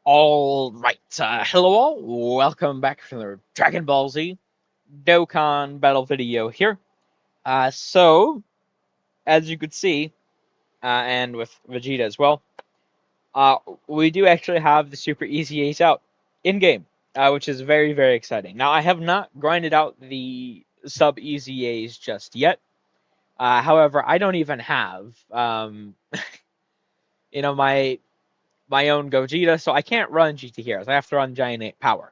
All right, hello all. Welcome back from the Dragon Ball Z Dokkan battle video here. As you could see, and with Vegeta as well, uh, we do actually have the Super Easy Ace out in game, which is very, very exciting. Now, I have not grinded out the Sub Easy Ace just yet. However, I don't even have, my own Gogeta, so I can't run GT Heroes. I have to run Giant 8 Power.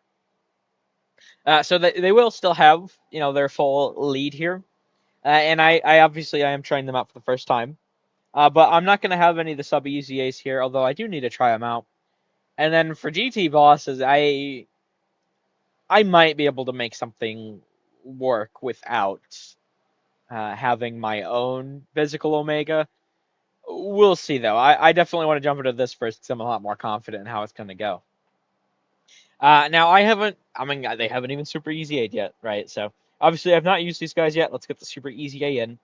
So they will still have, their full lead here. And I obviously I am trying them out for the first time. But I'm not going to have any of the sub EZAs here, although I do need to try them out. And then for GT bosses, I might be able to make something work without having my own physical Omega. We'll see, though. I definitely want to jump into this first because I'm a lot more confident in how it's going to go. Now, they haven't even Super Easy yet, right? So, obviously, I've not used these guys yet. Let's get the Super Easy in.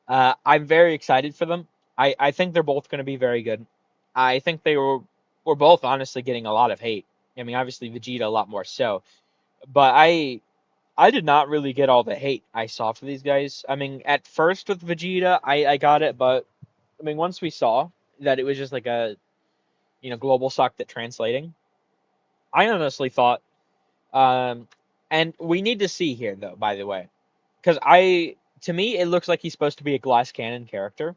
I'm very excited for them. I think they're both going to be very good. I think were both honestly getting a lot of hate. I mean, obviously Vegeta a lot more so, but I did not really get all the hate I saw for these guys. I mean, at first with Vegeta, I got it, but I mean, once we saw that it was just like a global suck that translating, I honestly thought, um, and we need to see here though, by the way, because to me it looks like he's supposed to be a glass cannon character.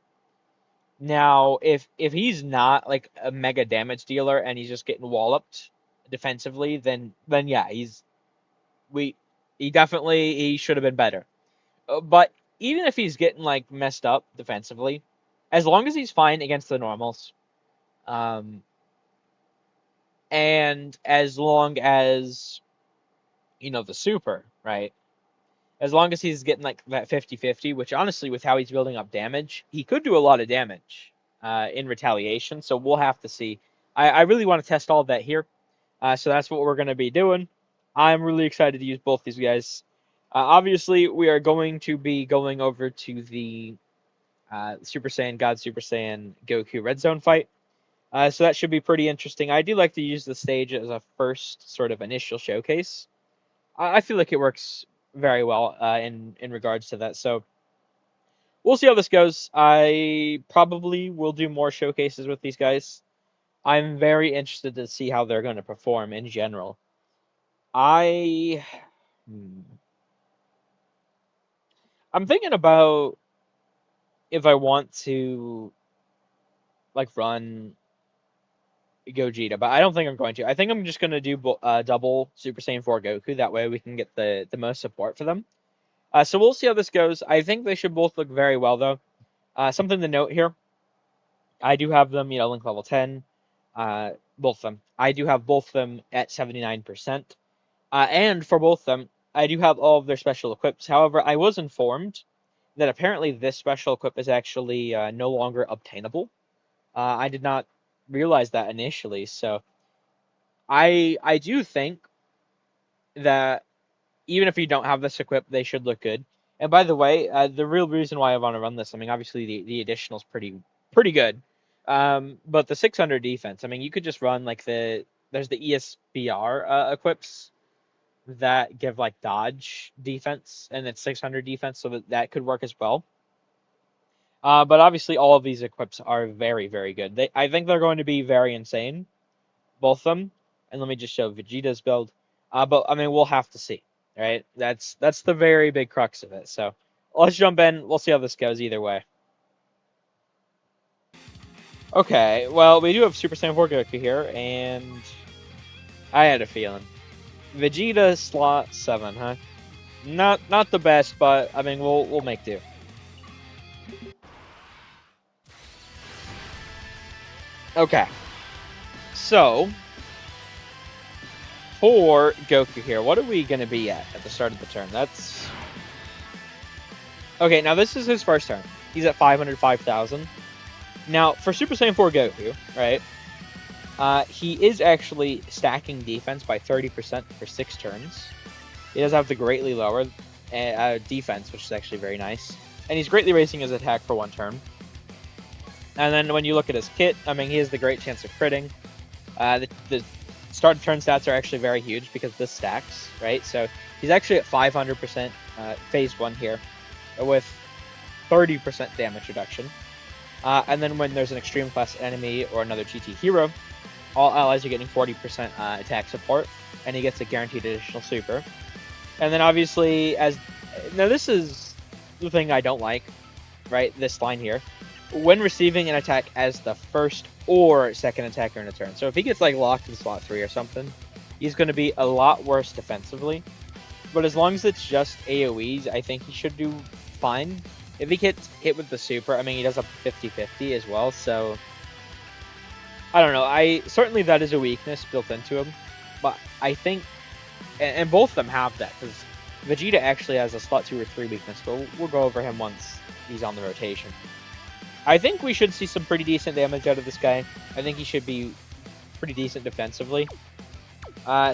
Now, if he's not like a mega damage dealer and he's just getting walloped defensively, then yeah, we he should have been better. But even if he's getting like messed up defensively, as long as he's fine against the normals, um, and as long as the super, right? As long as he's getting like that 50-50, which honestly, with how he's building up damage, he could do a lot of damage in retaliation. So we'll have to see. I really want to test all of that here. So that's what we're going to be doing. I'm really excited to use both these guys. Obviously, we are going to be going over to the Super Saiyan God Super Saiyan Goku Red Zone fight. So that should be pretty interesting. I do like to use the stage as a first sort of initial showcase. I feel like it works very well in regards to that. So we'll see how this goes. I probably will do more showcases with these guys. I'm very interested to see how they're going to perform in general. I I'm thinking about if I want to like run Gogeta, but I don't think I'm going to. I think I'm just going to do double Super Saiyan 4 Goku. That way we can get the most support for them. So we'll see how this goes. I think they should both look very well, though. Something to note here. I do have them, link level 10. Both of them. I do have both of them at 79%. And for both of them, I do have all of their special equips. However, I was informed that apparently this special equip is actually no longer obtainable. I did not realize that initially, so I do think that even if you don't have this equip, they should look good. And by the way, the real reason why I want to run this, I mean, obviously the additional's pretty good, but the 600 defense, I mean, you could just run like there's the ESBR equips that give like dodge defense and then 600 defense, so that could work as well. But obviously, all of these equips are very, very good. I think they're going to be very insane, both of them. And let me just show Vegeta's build. But I mean, we'll have to see, right? That's the very big crux of it. So let's jump in. We'll see how this goes either way. Okay, well, we do have Super Saiyan 4 Goku here, and I had a feeling. Vegeta slot 7, huh? Not the best, but I mean, we'll make do. Okay, so for Goku here, what are we gonna be at the start of the turn? That's okay. Now this is his first turn. He's at 505,000. Now for Super Saiyan 4 Goku, right? He is actually stacking defense by 30% for 6 turns. He does have the greatly lower defense, which is actually very nice, and he's greatly raising his attack for 1 turn. And then when you look at his kit, I mean, he has the great chance of critting. The start of turn stats are actually very huge because this stacks, right? So he's actually at 500% phase 1 here with 30% damage reduction. And then when there's an extreme class enemy or another GT hero, all allies are getting 40% attack support, and he gets a guaranteed additional super. And then obviously, now this is the thing I don't like, right? This line here. When receiving an attack as the first or second attacker in a turn. So if he gets like locked in slot 3 or something, he's going to be a lot worse defensively. But as long as it's just AoEs, I think he should do fine. If he gets hit with the super, I mean, he does a 50-50 as well, so I don't know. Certainly that is a weakness built into him, but I think, and both of them have that, because Vegeta actually has a slot 2 or 3 weakness, but we'll go over him once he's on the rotation. I think we should see some pretty decent damage out of this guy. I think he should be pretty decent defensively.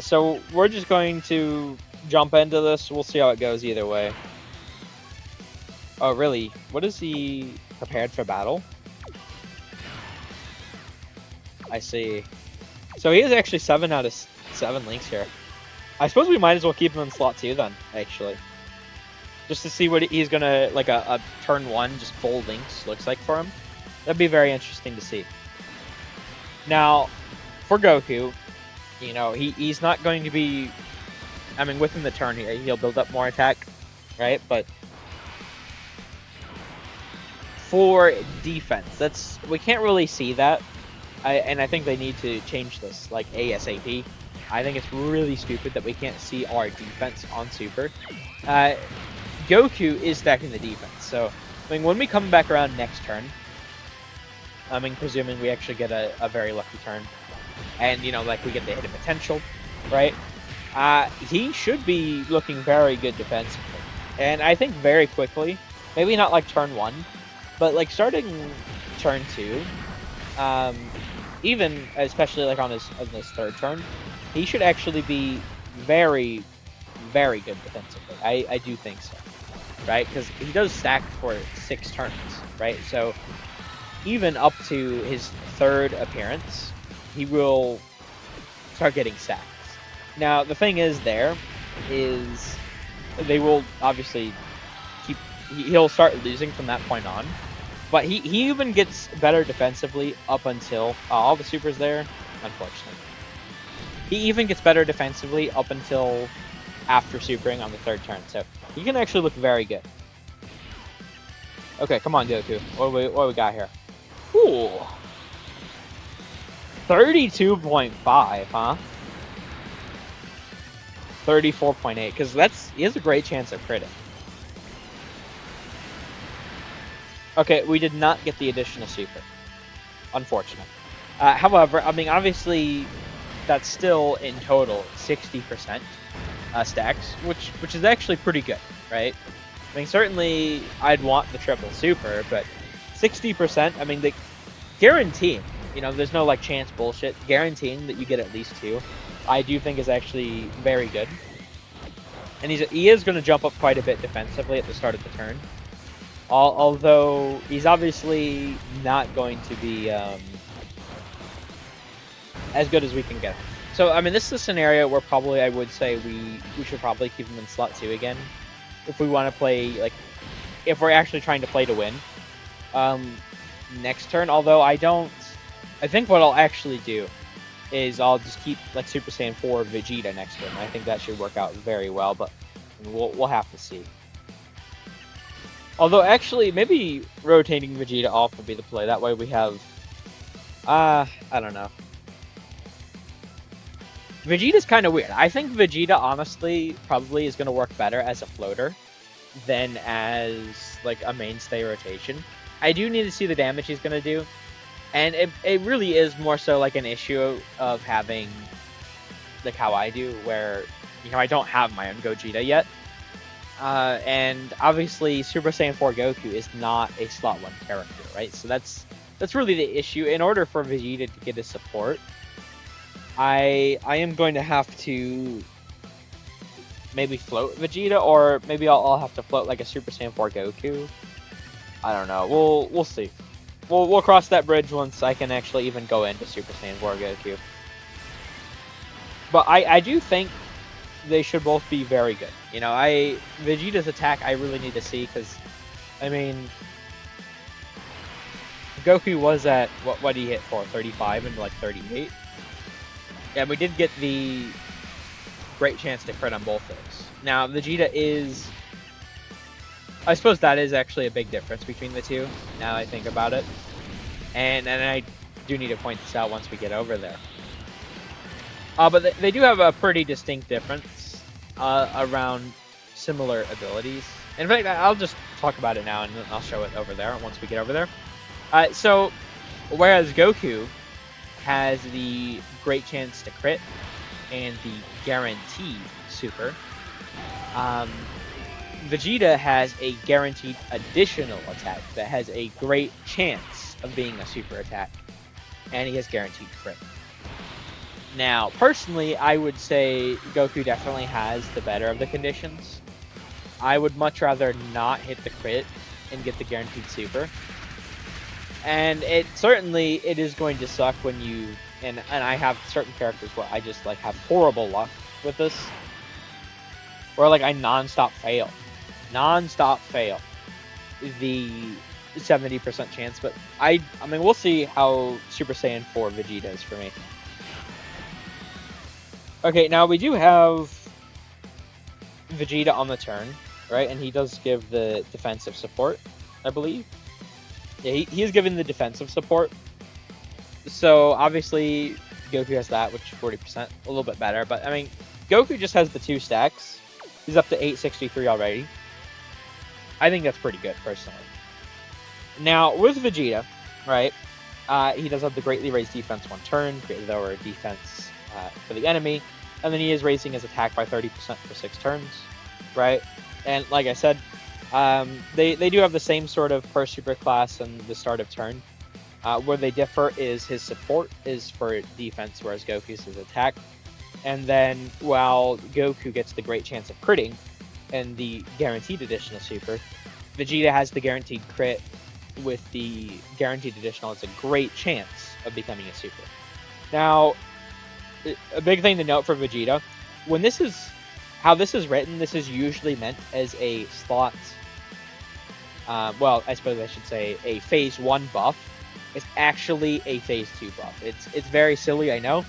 So we're just going to jump into this. We'll see how it goes either way. Oh, really? What is he prepared for battle? I see. So he is actually 7 out of 7 links here. I suppose we might as well keep him in slot 2 then, actually. Just to see what he's gonna, like a turn 1, just full links looks like for him. That'd be very interesting to see. Now, for Goku, you know, he's not going to be, I mean, within the turn here, he'll build up more attack, right? But for defense, we can't really see that. And I think they need to change this, like, ASAP. I think it's really stupid that we can't see our defense on Super. Goku is stacking the defense, so, I mean, when we come back around next turn, I mean, presuming we actually get a very lucky turn, and, you know, like, we get the hidden potential, right? He should be looking very good defensively. And I think very quickly, maybe not like turn 1, but, like, starting turn 2, even, especially, like, on his third turn, he should actually be very, very good defensively. I do think so, right? Because he does stack for 6 turns, right? So even up to his 3rd appearance, he will start getting stacks. Now, the thing is they will obviously he'll start losing from that point on. But he even gets better defensively up until all the supers there, unfortunately. He even gets better defensively up until after supering on the 3rd turn, so he can actually look very good. Okay, come on, Goku. What do we got here? Ooh, 32.5, huh? 34.8, because he has a great chance of critting. Okay, we did not get the additional super. Unfortunate. However, I mean, obviously, that's still, in total, 60% stacks, which is actually pretty good, right? I mean, certainly, I'd want the triple super, but 60%, I mean, the guaranteeing, you know, there's no, like, chance bullshit, guaranteeing that you get at least 2, I do think is actually very good. And he is going to jump up quite a bit defensively at the start of the turn. Although he's obviously not going to be as good as we can get. So, I mean, this is a scenario where probably I would say we should probably keep him in slot 2 again. If we want to play, like, if we're actually trying to play to win. Next turn, although I think what I'll actually do is I'll just keep, like, Super Saiyan 4 Vegeta next turn. I think that should work out very well, but we'll have to see. Although, actually, maybe rotating Vegeta off would be the play. That way we have, I don't know. Vegeta's kind of weird. I think Vegeta, honestly, probably is going to work better as a floater than as, like, a mainstay rotation. I do need to see the damage he's going to do. And it really is more so, like, an issue of having, like, how I do, where, you know, I don't have my own Gogeta yet. And obviously, Super Saiyan 4 Goku is not a slot 1 character, right? So that's really the issue. In order for Vegeta to get his support, I am going to have to maybe float Vegeta, or maybe I'll have to float like a Super Saiyan 4 Goku. I don't know. We'll see. We'll cross that bridge once I can actually even go into Super Saiyan 4 Goku. But I do think they should both be very good. You know, Vegeta's attack I really need to see because, I mean, Goku was at, what he hit for? 35 and like 38? Yeah, we did get the great chance to crit on both those. Now, Vegeta is... I suppose that is actually a big difference between the two, now I think about it. And I do need to point this out once we get over there. But they do have a pretty distinct difference around similar abilities. In fact, I'll just talk about it now, and I'll show it over there once we get over there. So, whereas Goku has the great chance to crit and the guaranteed super, Vegeta has a guaranteed additional attack that has a great chance of being a super attack, and he has guaranteed crit. Now, personally, I would say Goku definitely has the better of the conditions. I would much rather not hit the crit and get the guaranteed super. And it is going to suck when you, and I have certain characters where I just like have horrible luck with this. Or like I non-stop fail the 70% chance, but I mean, we'll see how Super Saiyan 4 Vegeta is for me. Okay, now we do have Vegeta on the turn, right? And he does give the defensive support, I believe. Yeah, he is giving the defensive support. So, obviously, Goku has that, which is 40%, a little bit better. But, I mean, Goku just has the 2 stacks. He's up to 863 already. I think that's pretty good, personally. Now, with Vegeta, right, he does have the greatly raised defense 1 turn, greatly lower defense for the enemy, and then he is raising his attack by 30% for 6 turns, right? And like I said, they do have the same sort of per super class and the start of turn. Where they differ is his support is for defense, whereas Goku's his attack. And then while Goku gets the great chance of critting and the guaranteed additional super, Vegeta has the guaranteed crit with the guaranteed additional. It's a great chance of becoming a super. Now, a big thing to note for Vegeta, when this is how this is written, this is usually meant as a slot. Well, I suppose I should say a phase 1 buff. It's actually a phase 2 buff. It's very silly, I know.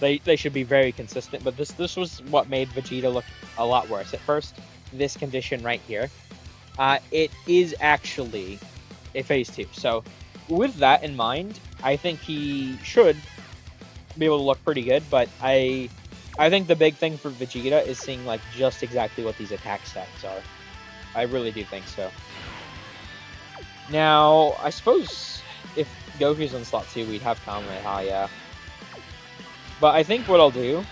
They should be very consistent, but this was what made Vegeta look a lot worse at first. This condition right here, it is actually a phase 2. So with that in mind, I think he should be able to look pretty good, but I think the big thing for Vegeta is seeing like just exactly what these attack stats are. I really do think so. Now, I suppose if Goku's on slot 2, we'd have Kamehameha, yeah. But I think what I'll do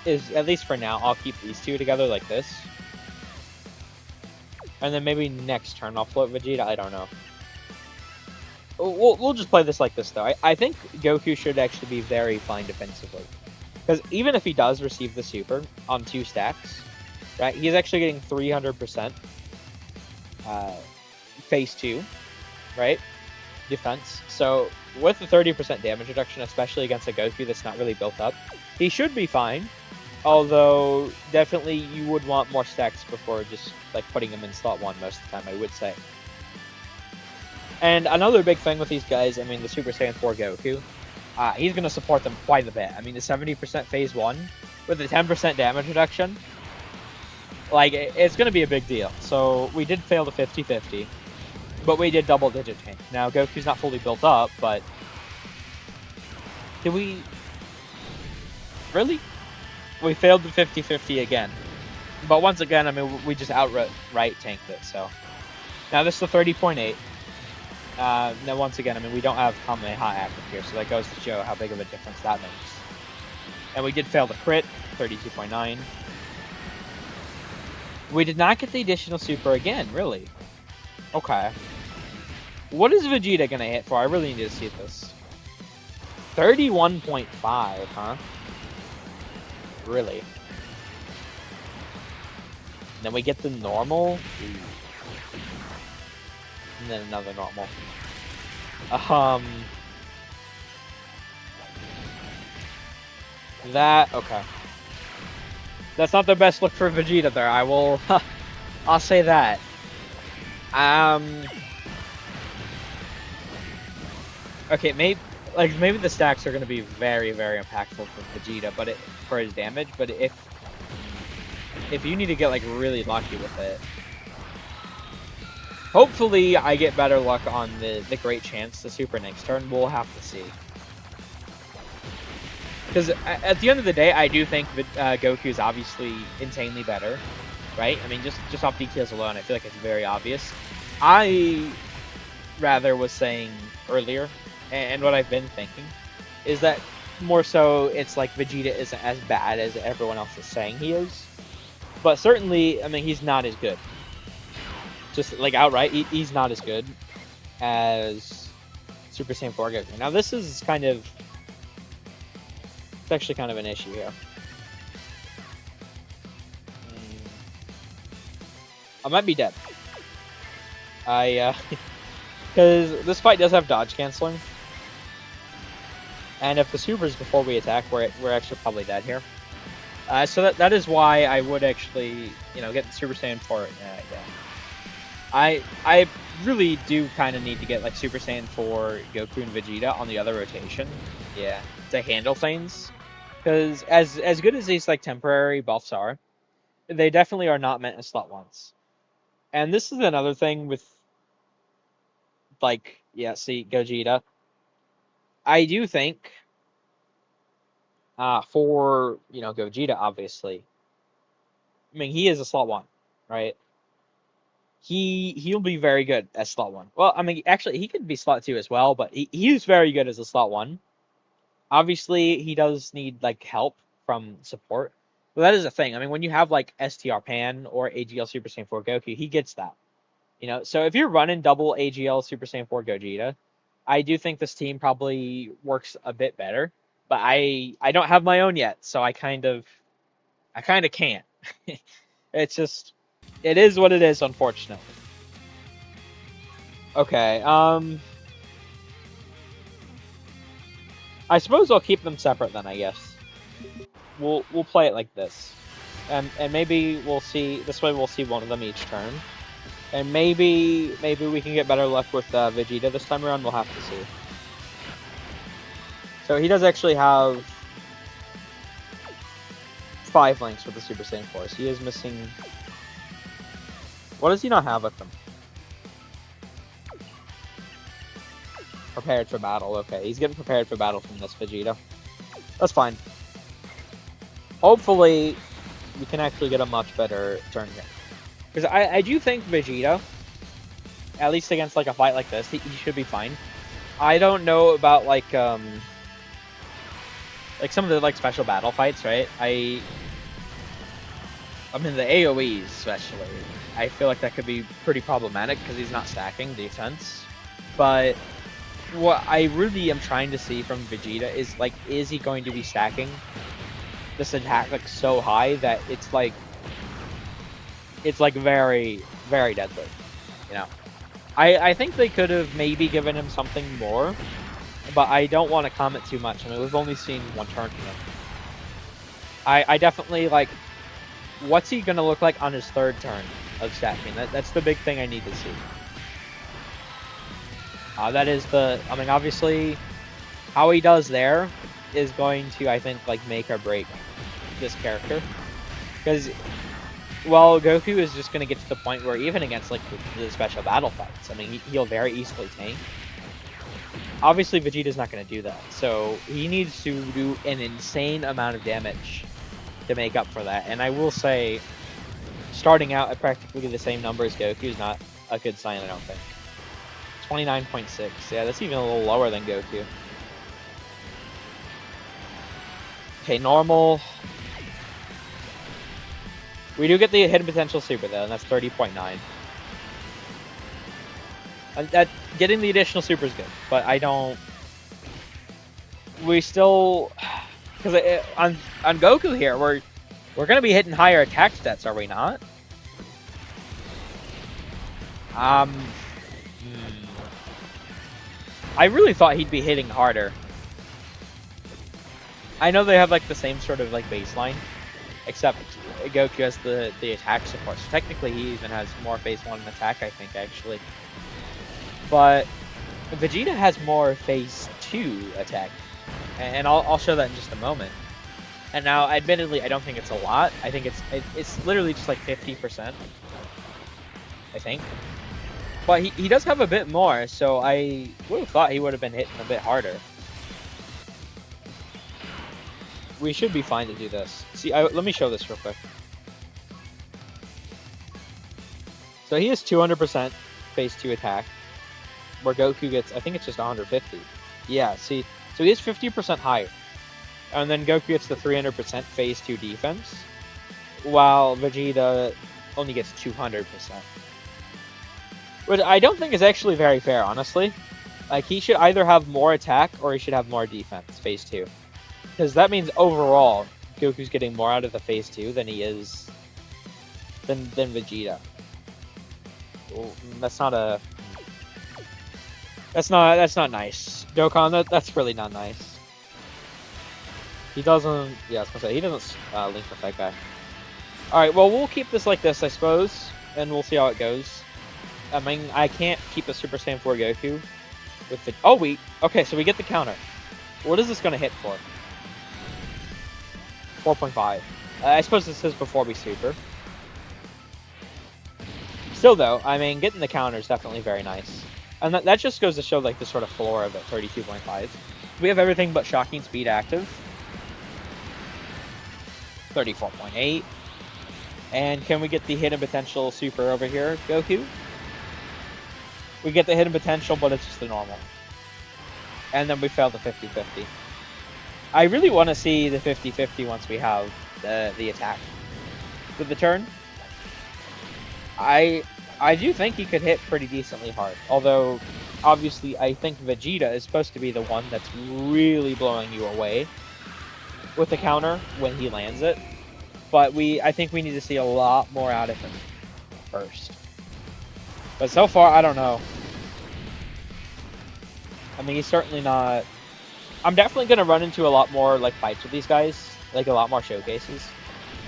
is, at least for now, I'll keep these two together like this. And then maybe next turn I'll float Vegeta, I don't know. We'll just play this like this, though. I think Goku should actually be very fine defensively. Because even if he does receive the super on 2 stacks, right, he's actually getting 300% phase 2, right, defense. So with the 30% damage reduction, especially against a Goku that's not really built up, he should be fine. Although, definitely you would want more stacks before just like putting him in slot 1 most of the time, I would say. And another big thing with these guys, I mean, the Super Saiyan 4 Goku, he's going to support them quite a bit. I mean, the 70% phase 1 with the 10% damage reduction, like, it's going to be a big deal. So we did fail the 50-50, but we did double-digit tank. Now, Goku's not fully built up, but did we... Really? We failed the 50-50 again. But once again, I mean, we just outright tanked it, so... Now, this is the 30.8. Now, once again, I mean, we don't have Kamehameha active here, so that goes to show how big of a difference that makes. And we did fail the crit, 32.9. We did not get the additional super again, really. Okay. What is Vegeta gonna hit for? I really need to see this. 31.5, huh? Really? And then we get the normal. And then another normal. Okay. That's not the best look for Vegeta there. I will, I'll say that. Okay, maybe the stacks are going to be very, very impactful for Vegeta, but for his damage. But if you need to get like really lucky with it, hopefully I get better luck on the great chance the Super next turn. We'll have to see. Because at the end of the day, I do think that Goku is obviously insanely better, right? I mean, just off DKs alone, I feel like it's very obvious. I rather was saying earlier, and what I've been thinking, is that more so it's like Vegeta isn't as bad as everyone else is saying he is. But certainly, I mean, he's not as good. Just like outright, he's not as good as Super Saiyan 4 Goku. Now this is kind of, it's actually kind of an issue here. I might be dead. Because this fight does have dodge canceling. And if the Supers before we attack, we're actually probably dead here. So that is why I would actually, get the Super Saiyan 4. Yeah. I really do kind of need to get like Super Saiyan 4 Goku and Vegeta on the other rotation. Yeah, to handle things. Because as good as these like temporary buffs are, they definitely are not meant in slot ones. And this is another thing with like, yeah, see, Gogeta. I do think for, Gogeta, obviously. I mean, he is a slot one, right? He'll be very good as slot one. Well, I mean, actually, he could be slot two as well, but he's very good as a slot one. Obviously, he does need like help from support. But that is a thing. I mean, when you have like STR Pan or AGL Super Saiyan 4 Goku, he gets that. So if you're running double AGL Super Saiyan 4 Gogeta, I do think this team probably works a bit better. But I don't have my own yet, so I kind of can't. It's just, it is what it is, unfortunately. Okay, I suppose I'll keep them separate then, I guess. We'll play it like this. And maybe we'll see, this way we'll see one of them each turn. And maybe we can get better luck with Vegeta this time around, we'll have to see. So he does actually have 5 links with the Super Saiyan 4. So he is missing... What does he not have with them? Prepared for battle, okay. He's getting prepared for battle from this Vegeta. That's fine. Hopefully, we can actually get a much better turn here. Because I do think Vegeta, at least against like a fight like this, he should be fine. I don't know about like some of the like special battle fights, right? I mean the AoEs especially. I feel like that could be pretty problematic because he's not stacking defense. But what I really am trying to see from Vegeta is like, is he going to be stacking this attack like so high that it's like very, very deadly, I think they could have maybe given him something more, but I don't want to comment too much. I mean, we've only seen one turn from him. I definitely like, what's he gonna look like on his third turn of stacking? That's the big thing I need to see. That is I mean, obviously, how he does there is going to, I think, like, make or break this character. Because, well, Goku is just going to get to the point where even against, like, the special battle fights, I mean, he'll very easily tank. Obviously, Vegeta's not going to do that. So, he needs to do an insane amount of damage to make up for that. And I will say, starting out at practically the same number as Goku is not a good sign, I don't think. 29.6. Yeah, that's even a little lower than Goku. Okay, normal. We do get the hidden potential super though, and that's 30.9. That getting the additional super is good, but I don't. We still, because on Goku here, we're gonna be hitting higher attack stats, are we not? I really thought he'd be hitting harder. I know they have like the same sort of like baseline, except Goku has the attack support. So technically, he even has more phase 1 attack, I think, actually. But Vegeta has more phase 2 attack, and I'll show that in just a moment. And now, admittedly, I don't think it's a lot. I think it's literally just like 50%, I think. But he does have a bit more, so I would have thought he would have been hitting a bit harder. We should be fine to do this. See, let me show this real quick. So he has 200% phase 2 attack, where Goku gets, I think it's just 150. Yeah, see, so he has 50% higher. And then Goku gets the 300% phase 2 defense, while Vegeta only gets 200%. Which I don't think is actually very fair, honestly. Like, he should either have more attack or he should have more defense, phase 2. Because that means overall, Goku's getting more out of the phase 2 than he is than Vegeta. Well, that's not nice. Dokkan, that's really not nice. He doesn't, yeah, I was gonna say, he doesn't link with that guy. Alright, well, we'll keep this like this, I suppose, and we'll see how it goes. I mean, I can't keep a Super Saiyan 4 Goku with the, okay, so we get the counter. What is this gonna hit for? 4.5. I suppose this is before we super. Still though, I mean, getting the counter is definitely very nice. And that just goes to show like the sort of floor of it, 32.5. We have everything but shocking speed active. 34.8. And can we get the hidden potential super over here, Goku? We get the hidden potential, but it's just the normal. And then we fail the 50-50. I really want to see the 50-50 once we have the attack with the turn. I do think he could hit pretty decently hard. Although, obviously, I think Vegeta is supposed to be the one that's really blowing you away with the counter when he lands it. But I think we need to see a lot more out of him first. But so far, I don't know. I mean, he's certainly not... I'm definitely going to run into a lot more like fights with these guys. Like, a lot more showcases.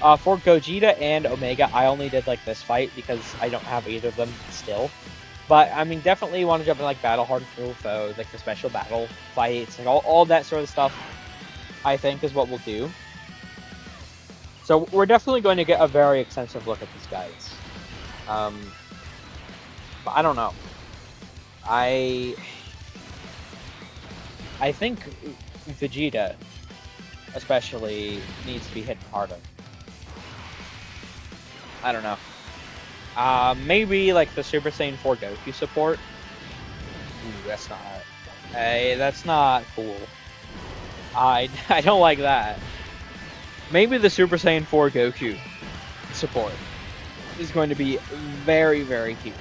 For Gogeta and Omega, I only did like this fight because I don't have either of them still. But, I mean, definitely want to jump in like Battle Hard Full Foes, like the special battle fights, like all that sort of stuff, I think is what we'll do. So we're definitely going to get a very extensive look at these guys. But I don't know. I think Vegeta, especially, needs to be hit harder. I don't know. Maybe like the Super Saiyan 4 Goku support. Ooh, that's not. Hey, that's not cool. I don't like that. Maybe the Super Saiyan 4 Goku support is going to be very, very huge.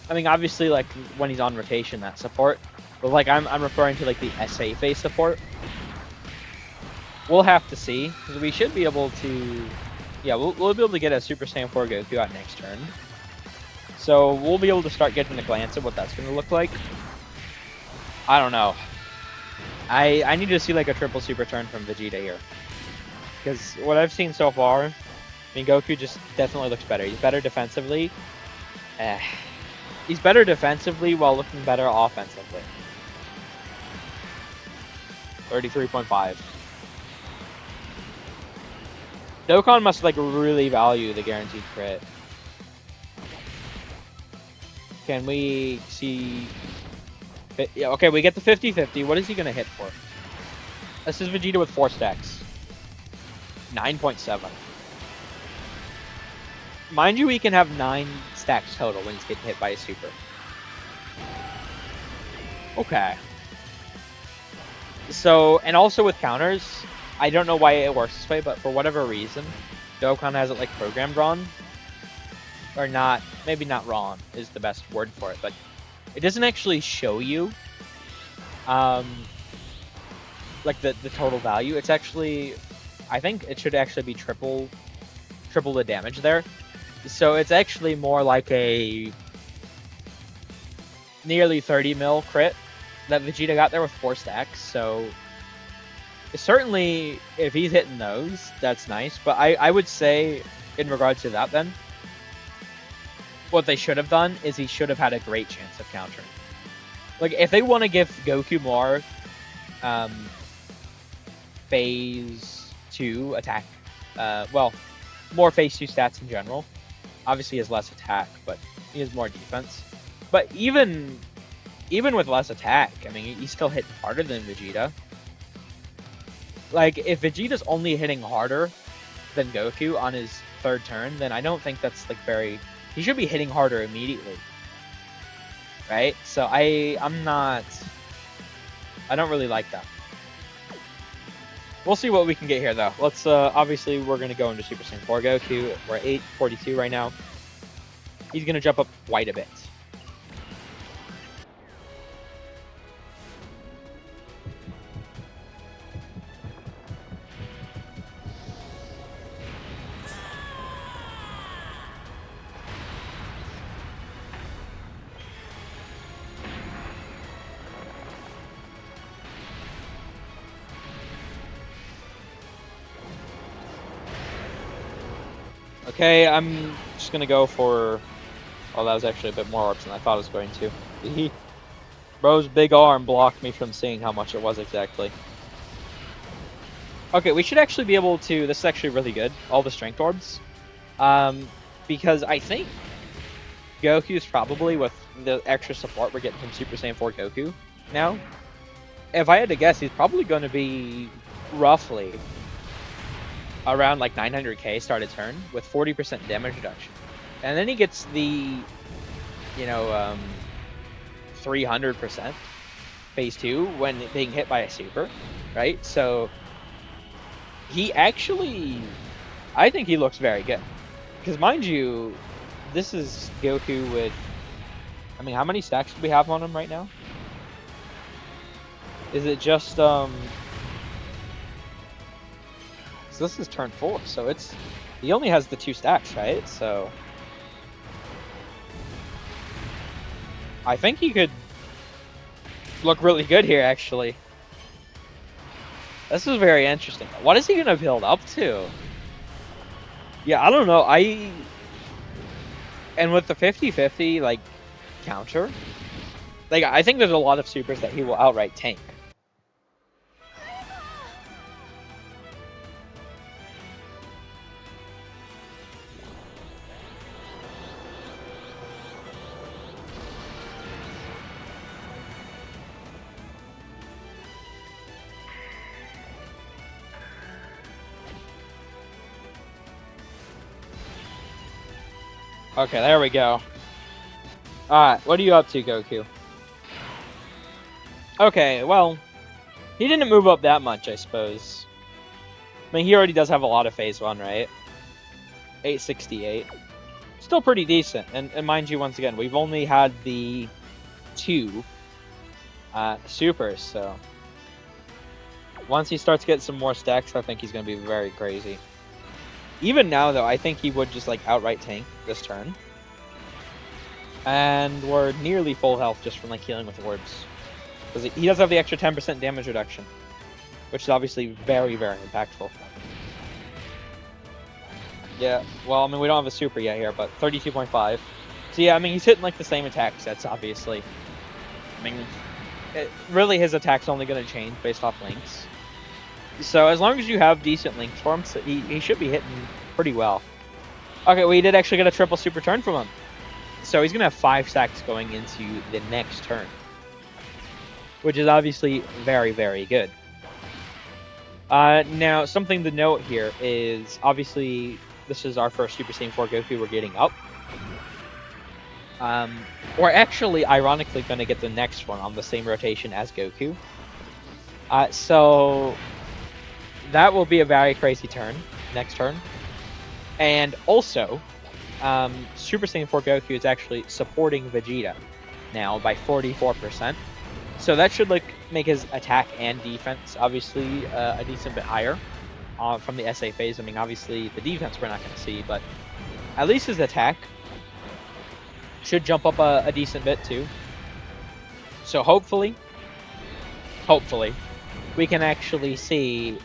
I mean, obviously, like when he's on rotation, that support. But like I'm referring to like the SA phase support. We'll have to see because we should be able to. Yeah, we'll be able to get a Super Saiyan 4 Goku out next turn. So we'll be able to start getting a glance at what that's going to look like. I don't know. I need to see like a triple super turn from Vegeta here. Because what I've seen so far, I mean, Goku just definitely looks better. He's better defensively. He's better defensively while looking better offensively. 33.5. Dokkan must like really value the guaranteed crit. Can we see... Yeah, okay, we get the 50-50. What is he going to hit for? This is Vegeta with 4 stacks. 9.7. Mind you, he can have 9 stacks total when he's getting hit by a super. Okay. So, and also with counters, I don't know why it works this way, but for whatever reason, Dokkan has it like programmed wrong. Or not, maybe not wrong is the best word for it, but it doesn't actually show you like the total value. It's actually, I think it should actually be triple the damage there. So it's actually more like a nearly 30 mil crit that Vegeta got there with 4 stacks. So certainly if he's hitting those, that's nice. But I would say in regards to that, then what they should have done is he should have had a great chance of countering. Like if they want to give Goku more phase 2 attack, well, more phase 2 stats in general. Obviously, he has less attack, but he has more defense. But even with less attack, I mean, he's still hitting harder than Vegeta. Like, if Vegeta's only hitting harder than Goku on his third turn, then I don't think that's, like, very... He should be hitting harder immediately. Right? So I'm not... I don't really like that. We'll see what we can get here, though. Let's, obviously, we're going to go into Super Saiyan 4 Goku. We're at 842 right now. He's going to jump up quite a bit. Okay, I'm just gonna go for... Oh, that was actually a bit more orbs than I thought it was going to. Bro's big arm blocked me from seeing how much it was exactly. Okay, we should actually be able to... This is actually really good. All the strength orbs. Because I think Goku's probably, with the extra support we're getting from Super Saiyan 4 Goku now, if I had to guess, he's probably going to be roughly around like 900k start a turn with 40% damage reduction. And then he gets the, 300% phase 2 when being hit by a super, right? So he actually, I think he looks very good. Because mind you, this is Goku with, I mean, how many stacks do we have on him right now? Is it just, so this is turn 4, so it's, he only has the 2 stacks, right? So I think he could look really good here, actually. This is very interesting. What is he going to build up to? Yeah, I don't know. And with the 50-50, like, counter, like, I think there's a lot of supers that he will outright tank. Okay, there we go. Alright, what are you up to, Goku? Okay, well, he didn't move up that much, I suppose. I mean, he already does have a lot of phase 1, right? 868. Still pretty decent. And mind you, once again, we've only had the 2 supers, so... Once he starts getting some more stacks, I think he's going to be very crazy. Even now, though, I think he would just, like, outright tank this turn. And we're nearly full health just from, like, healing with orbs. Because he does have the extra 10% damage reduction. Which is obviously very, very impactful. Yeah, well, I mean, we don't have a super yet here, but 32.5. So, yeah, I mean, he's hitting, like, the same attack sets, obviously. I mean, really, his attack's only going to change based off links. So as long as you have decent links for him, so he should be hitting pretty well. Okay, we did actually get a triple super turn from him. So he's going to have 5 stacks going into the next turn. Which is obviously very, very good. Now, something to note here is, obviously, this is our first Super Saiyan 4 Goku we're getting up. We're actually, ironically, going to get the next one on the same rotation as Goku. So... that will be a very crazy turn, next turn. And also, Super Saiyan 4 Goku is actually supporting Vegeta now by 44%. So that should like make his attack and defense obviously a decent bit higher from the SA phase. I mean, obviously the defense we're not going to see, but at least his attack should jump up a decent bit too. So hopefully, we can actually see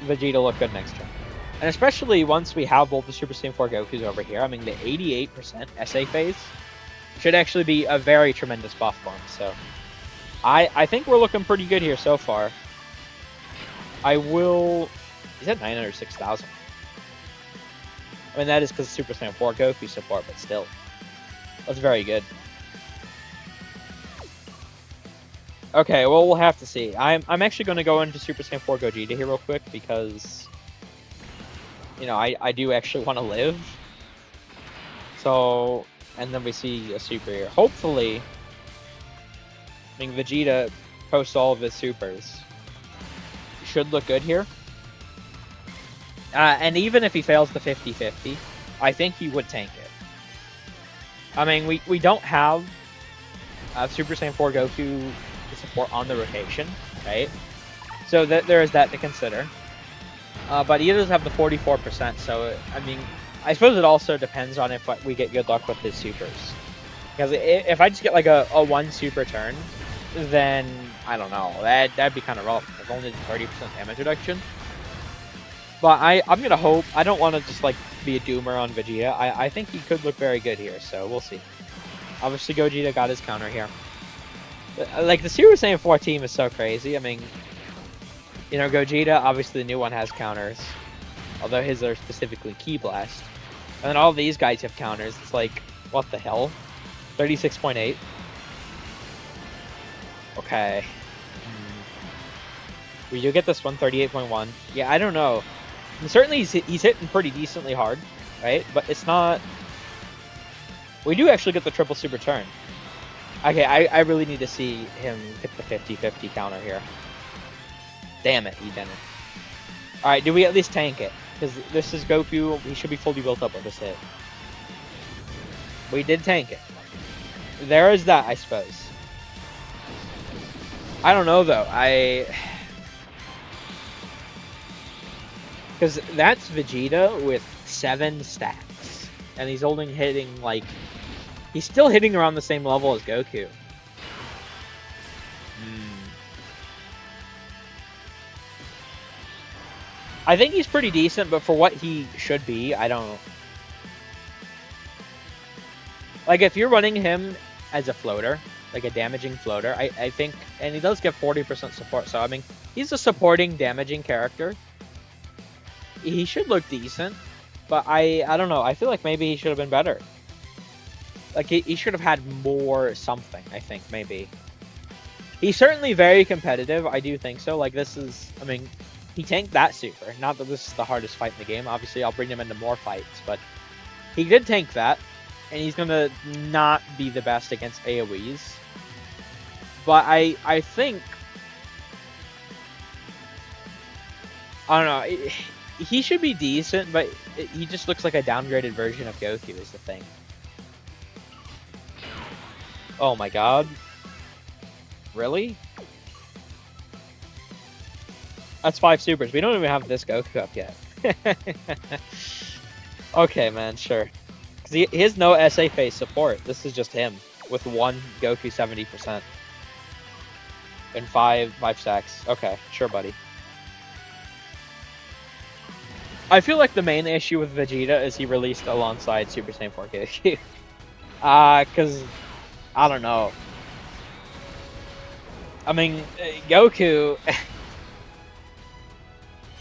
Vegeta look good next turn. And especially once we have both the Super Saiyan 4 Gokus over here, I mean, the 88% SA phase should actually be a very tremendous buff for him. So I think we're looking pretty good here so far. He's at 906,000. I mean, that is because Super Saiyan 4 Goku support, but still. That's very good. Okay, well, we'll have to see. I'm actually going to go into Super Saiyan 4 Gogeta here real quick because, you know, I do actually want to live. So, and then we see a super here. Hopefully, I mean, Vegeta posts all of his supers. Should look good here. And even if he fails the 50-50, I think he would tank it. I mean, we don't have Super Saiyan 4 Goku support on the rotation, right? So there is that to consider. But he does have the 44%, so, I mean, I suppose it also depends on if we get good luck with his supers. Because if I just get like a 1 super turn, then, I don't know, that'd be kind of rough. If only 30% damage reduction. But I'm going to hope, I don't want to just like be a doomer on Vegeta. I think he could look very good here, so we'll see. Obviously, Gogeta got his counter here. Like, the Super Saiyan 4 team is so crazy. I mean, you know, Gogeta, obviously the new one has counters. Although his are specifically Ki Blast. And then all these guys have counters. It's like, what the hell? 36.8. Okay. We do get this one, 38.1. Yeah, I don't know. And certainly he's hitting pretty decently hard, right? But it's not... We do actually get the triple super turn. Okay, I really need to see him hit the 50-50 counter here. Damn it, he didn't. Alright, do we at least tank it? Because this is Goku, he should be fully built up with this hit. We did tank it. There is that, I suppose. I don't know, though. Because that's Vegeta with 7 stacks. And he's only hitting, like... He's still hitting around the same level as Goku. I think he's pretty decent, but for what he should be, I don't... Like, if you're running him as a floater, like a damaging floater, I think... And he does get 40% support, so, I mean, he's a supporting, damaging character. He should look decent, but I don't know. I feel like maybe he should have been better. Like, he should have had more something, I think, maybe. He's certainly very competitive, I do think so. Like, this is... I mean... He tanked that super. Not that this is the hardest fight in the game. Obviously, I'll bring him into more fights, but he did tank that, and he's gonna not be the best against AoEs. But I think... I don't know. He should be decent, but he just looks like a downgraded version of Goku is the thing. Oh my god. Really? That's 5 supers. We don't even have this Goku up yet. Okay, man, sure. Because he has no SA phase support. This is just him with 1 Goku 70%. And 5 stacks. Okay, sure, buddy. I feel like the main issue with Vegeta is he released alongside Super Saiyan 4 Goku. Because, I don't know. I mean, Goku...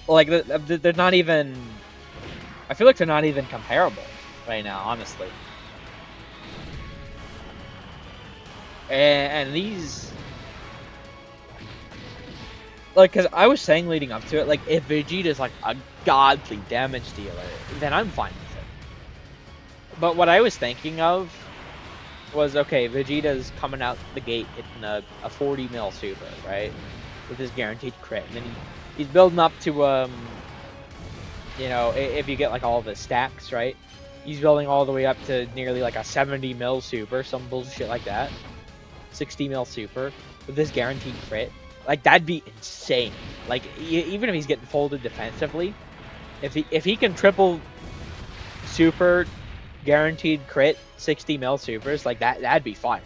Like, they're not even... I feel like they're not even comparable right now, honestly. And these... Like, because I was saying leading up to it, like, if Vegeta's, like, a godly damage dealer, then I'm fine with it. But what I was thinking of was, okay, Vegeta's coming out the gate in a 40 mil super, right? With his guaranteed crit. And then he's building up to, you know, if you get, like, all of his stacks, right? He's building all the way up to nearly, like, a 70 mil super, some bullshit like that. 60 mil super, with this guaranteed crit. Like, that'd be insane. Like, even if he's getting folded defensively, if he can triple super, guaranteed crit, 60 mil supers, like, that'd be fire.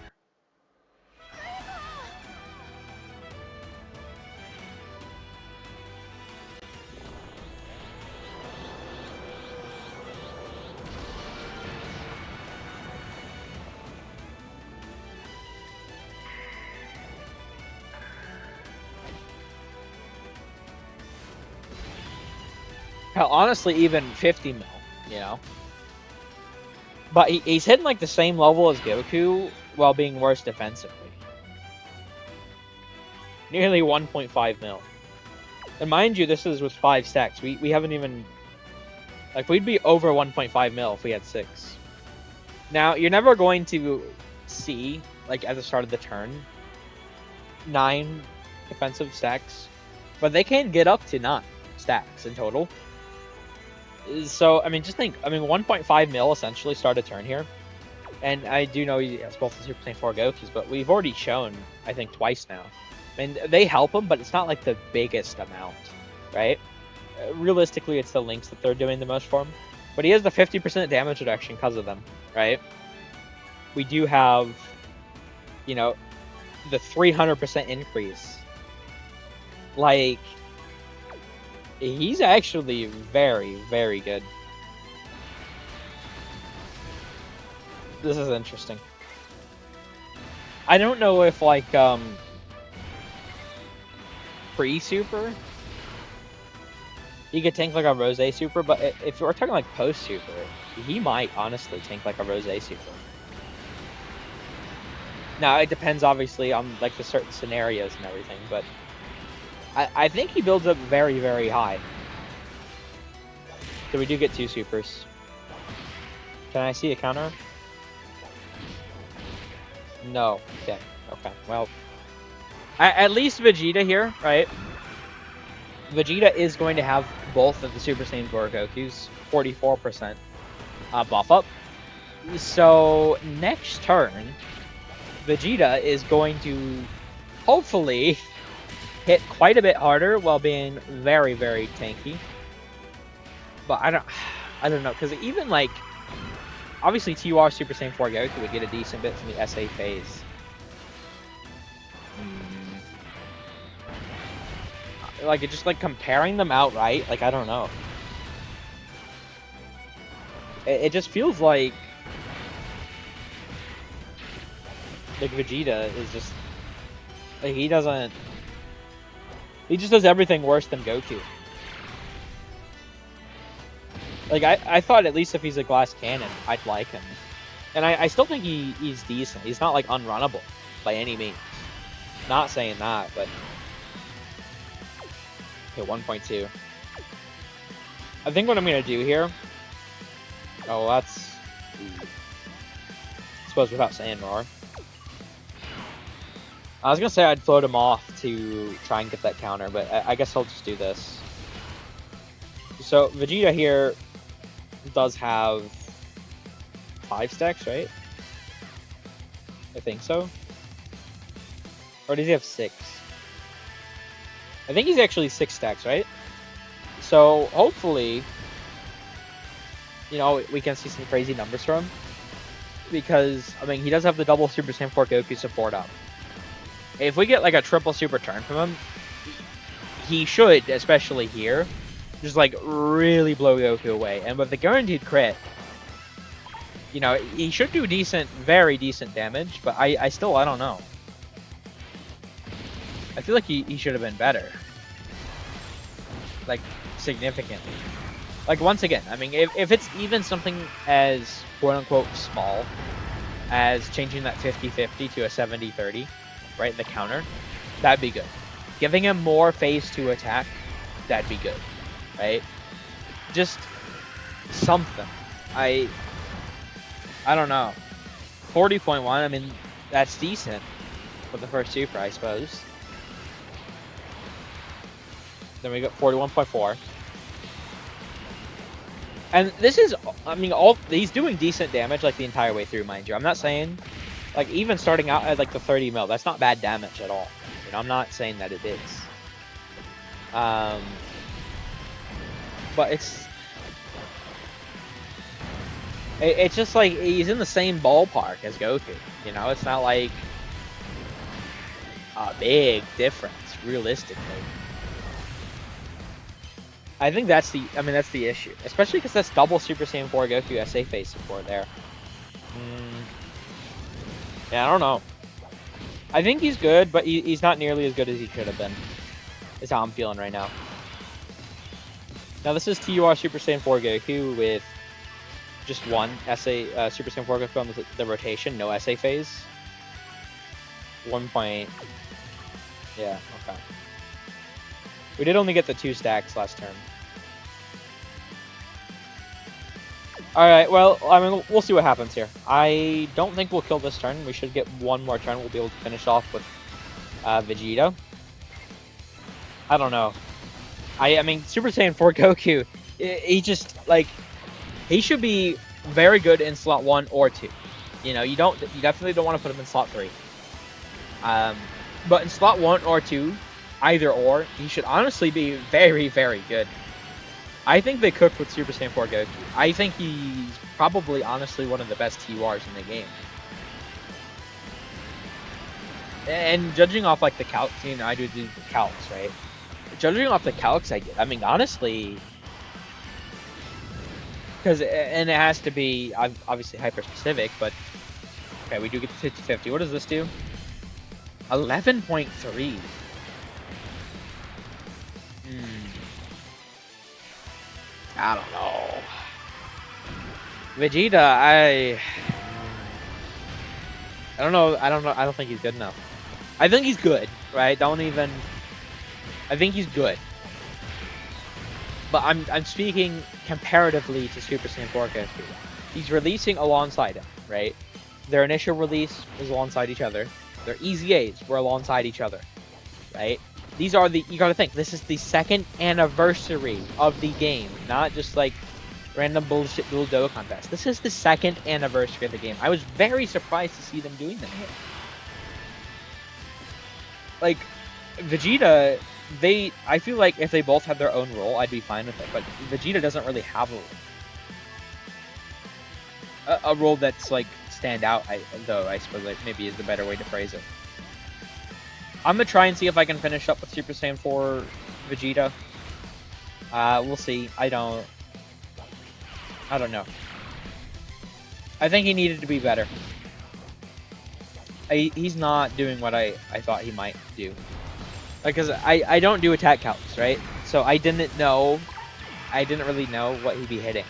Hell, honestly, even 50 mil, you know? But he's hitting like the same level as Goku while being worse defensively. Nearly 1.5 mil. And mind you, this is with 5 stacks. We haven't even... Like, we'd be over 1.5 mil if we had 6. Now, you're never going to see, like, at the start of the turn, 9 defensive stacks. But they can get up to 9 stacks in total. So, I mean, just think, 1.5 mil essentially start a turn here. And I do know he has both the Super Saiyan 4 Gokus, but we've already shown, I think, twice now. I mean, they help him, but it's not like the biggest amount, right? Realistically, it's the links that they're doing the most for him. But he has the 50% damage reduction because of them, right? We do have, you know, the 300% increase. Like, he's actually very, very good. This is interesting. I don't know if, like, pre-super, he could tank like a Rose Super, but if we're talking like post-super, he might honestly tank like a Rose Super. Now, it depends obviously on like the certain scenarios and everything, but I think he builds up very, very high. So we do get 2 supers. Can I see a counter? No. Okay. Okay. Well, at least Vegeta here, right? Vegeta is going to have both of the Super Saiyan 4 Gokus, 44% buff up. So next turn, Vegeta is going to hopefully hit quite a bit harder while being very, very tanky. But I don't know, because even like, obviously TUR Super Saiyan 4 Goku would get a decent bit from the SA phase. Like, just like comparing them outright, like, I don't know. It just feels like Vegeta is just like he just does everything worse than Goku. Like I thought at least if he's a glass cannon, I'd like him. And I still think he's decent. He's not like unrunnable by any means. Not saying that, but okay, 1.2. I think what I'm gonna do here. Oh, that's I suppose without saying more. I was gonna say I'd float him off to try and get that counter, but I guess I'll just do this. So Vegeta here does have 5 stacks, right? I think so. Or does he have 6? I think he's actually 6 stacks, right? So hopefully, you know, we can see some crazy numbers from him. Because, I mean, he does have the double Super Saiyan 4 Goku support up. If we get like a triple super turn from him, he should, especially here, just like really blow Goku away. And with the guaranteed crit, you know, he should do decent, very decent damage, but I don't know. I feel like he should have been better. Like, significantly. Like, once again, I mean, if it's even something as quote-unquote small as changing that 50-50 to a 70-30, right, the counter, that'd be good. Giving him more phase 2 attack, that'd be good, right? Just something. I don't know. 40.1, I mean, that's decent for the first super, I suppose. Then we got 41.4. And this is, I mean, he's doing decent damage like the entire way through, mind you. I'm not saying, like, even starting out at like the 30 mil, that's not bad damage at all. You know, I'm not saying that it is. But it's just like he's in the same ballpark as Goku. You know, it's not like a big difference, realistically. I think that's the issue, especially because that's double Super Saiyan 4 Goku SA phase support there. Yeah, I don't know. I think he's good, but he's not nearly as good as he should have been. Is how I'm feeling right now. Now this is TUR Super Saiyan 4 Goku with just one SA Super Saiyan 4 Goku on the rotation, no SA phase. 1 point. Yeah, okay. We did only get the 2 stacks last turn. Alright, well, I mean, we'll see what happens here. I don't think we'll kill this turn. We should get one more turn. We'll be able to finish off with Vegeta. I don't know. I mean, Super Saiyan 4 Goku, he just, like, he should be very good in slot 1 or 2. You know, you definitely don't want to put him in slot 3. But in slot 1 or 2, either or, he should honestly be very, very good. I think they cooked with Super Saiyan 4 Goku. I think he's probably, honestly, one of the best TURs in the game. And judging off, like, the calcs, you know, I do the calcs, right? Judging off the calcs I mean, honestly, and it has to be, obviously, hyper-specific, but, okay, we do get to 50-50. What does this do? 11.3. I don't know. Vegeta, I don't know. I don't think he's good enough. I think he's good, right? I think he's good. But I'm speaking comparatively to Super Saiyan 4 Goku. He's releasing alongside him, right? Their initial release was alongside each other. Their EZAs were alongside each other, right? These are you gotta think, this is the 2nd anniversary of the game, not just like random bullshit dual Dokkan contest. This is the 2nd anniversary of the game. I was very surprised to see them doing that. Like, Vegeta, I feel like if they both had their own role, I'd be fine with it, but Vegeta doesn't really have a role. A role that's like stand out, though I suppose like maybe is the better way to phrase it. I'm gonna try and see if I can finish up with Super Saiyan 4 Vegeta. We'll see. I don't know. I think he needed to be better. He's not doing what I thought he might do. Like, cause I don't do attack calcs, right? So I didn't really know what he'd be hitting.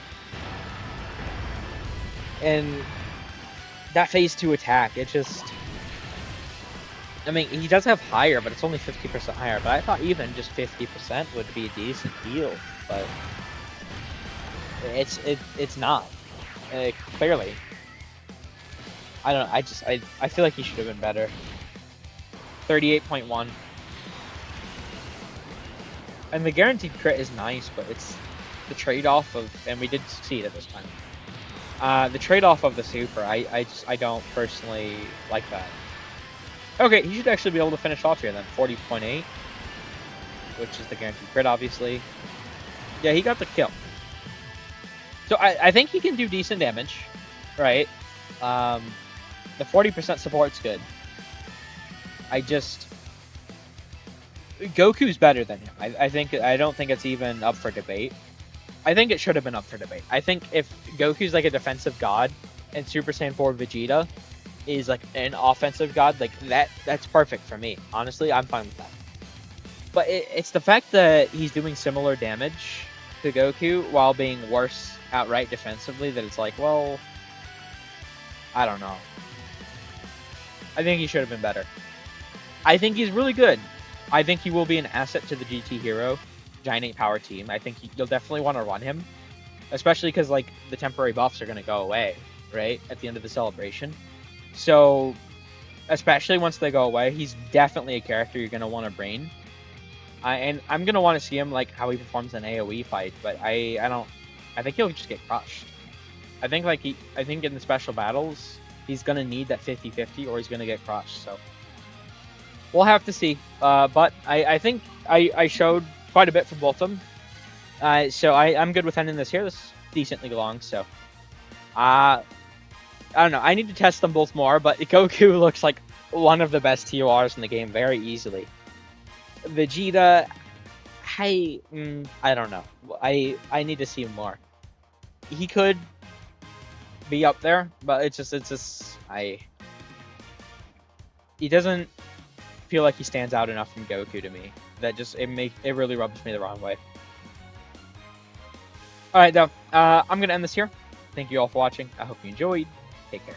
And that phase 2 attack, it just, I mean, he does have higher, but it's only 50% higher. But I thought even just 50% would be a decent heal, but it's not. Clearly. I don't know, I feel like he should have been better. 38.1. And the guaranteed crit is nice, but it's the trade-off of, and we did succeed at this time. The trade-off of the super, I don't personally like that. Okay, he should actually be able to finish off here then. 40.8, which is the guaranteed crit, obviously. Yeah, he got the kill. So I think he can do decent damage, right? The 40% support's good. Goku's better than him. I don't think it's even up for debate. I think it should have been up for debate. I think if Goku's like a defensive god and Super Saiyan 4 Vegeta is like an offensive god, like that's perfect for me. Honestly, I'm fine with that. But it's the fact that he's doing similar damage to Goku while being worse outright defensively that it's like, well, I don't know. I think he should have been better. I think he's really good. I think he will be an asset to the GT Hero Giant 8 Power team. I think you'll definitely want to run him, especially because like the temporary buffs are going to go away, right, at the end of the celebration. So, especially once they go away, he's definitely a character you're going to want to bring. And I'm going to want to see him like how he performs in AoE fight, but I think he'll just get crushed. I think in the special battles, he's going to need that 50-50 or he's going to get crushed. So we'll have to see. But I think I showed quite a bit from both of them. So I'm good with ending this here. This is decently long. So I don't know. I need to test them both more. But Goku looks like one of the best TORs in the game very easily. Vegeta, I don't know. I need to see him more. He could be up there, but it's just he doesn't feel like he stands out enough from Goku to me. That just it really rubs me the wrong way. All right, though. I'm gonna end this here. Thank you all for watching. I hope you enjoyed. Take care.